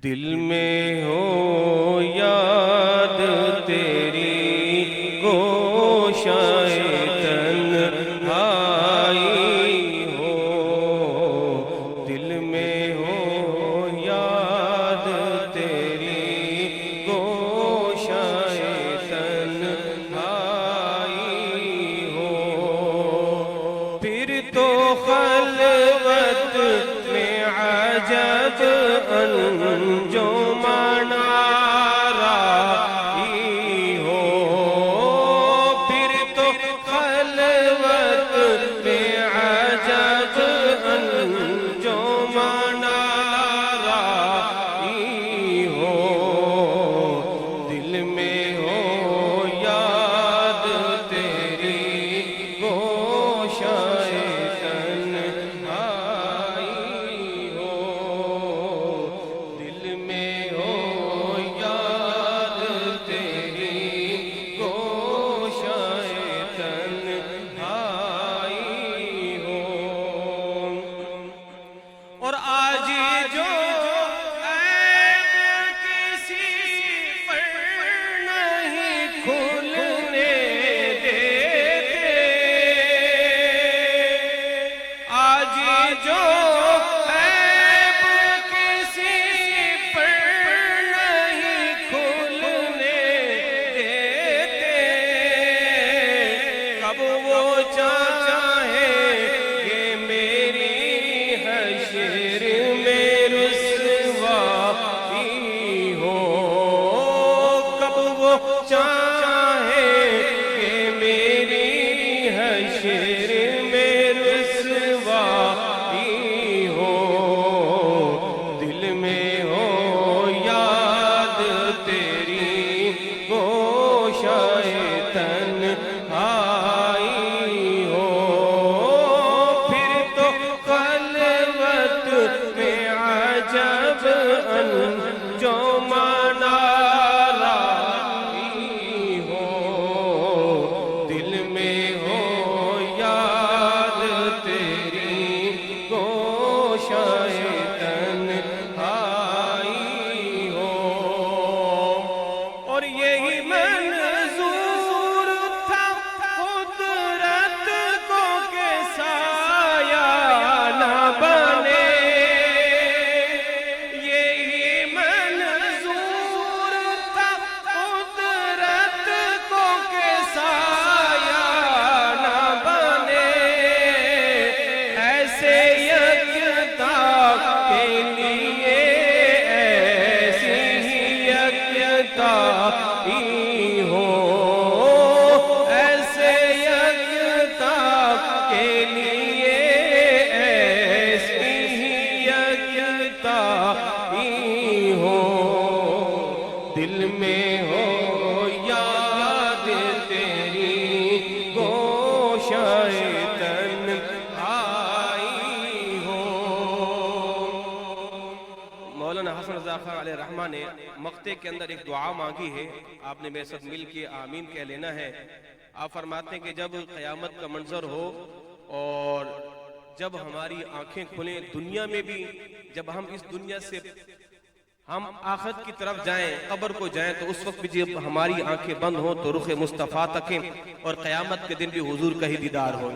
دل میں ہو یاد تیری گوشائے تنہائی ہو، دل میں ہو یاد تیری گوشائے تنہائی ہو، پھر تو خلوت میں عجب انجمن آرائی ہو، پھر تو خلوت میں عجب انجمن آرائی ہو، دل میں ہو یاد تیری گوشائے تنہائی ہو، دل میں ہو یاد تیری گوشائے تنہائی ہو، اور آج جو عیب کسی پر نہیں کھلنے دیتے، آج جو عیب کسی پر نہیں کھلنے دیتے، کب وہ چاہے کہ میری حشر میں رسوائی ہو، کب وہ چاہے کہ میری حشر میں رسوائی ہو، دل میں ہو یاد تیری گوشائے تنہائی ہو، پھر تو خلوت میں عجب انجمن آرائی ہو، دل میں ہو یاد تیری گوشائے تنہائی ہو، اور یہی منظور تھا قدرت کو کہ سایہ نہ بنے، یہی منظور تھا قدرت کو کہ سایہ نہ بنے، ایسے یکتا کے لیے ایسی ہی یکتائی ہو، ایسے یکتا کے لیے ایسی ہی یکتائی ہو، دل میں ہو یاد تیری گوشائے تنہائی ہو۔ مولانا حسن رضا خان علیہ رحمہ نے مقطع کے اندر ایک دعا مانگی ہے، آپ نے میرے ساتھ مل کے آمین کہہ لینا ہے۔ آپ فرماتے ہیں کہ جب قیامت کا منظر ہو اور جب ہماری آنکھیں کھلیں دنیا میں بھی، جب ہم اس دنیا سے ہم آخرت کی طرف جائیں، قبر کو جائیں، تو اس وقت بھی جب ہماری آنکھیں بند ہوں تو رخ مصطفیٰ تکیں اور قیامت کے دن بھی حضور کا ہی دیدار ہو۔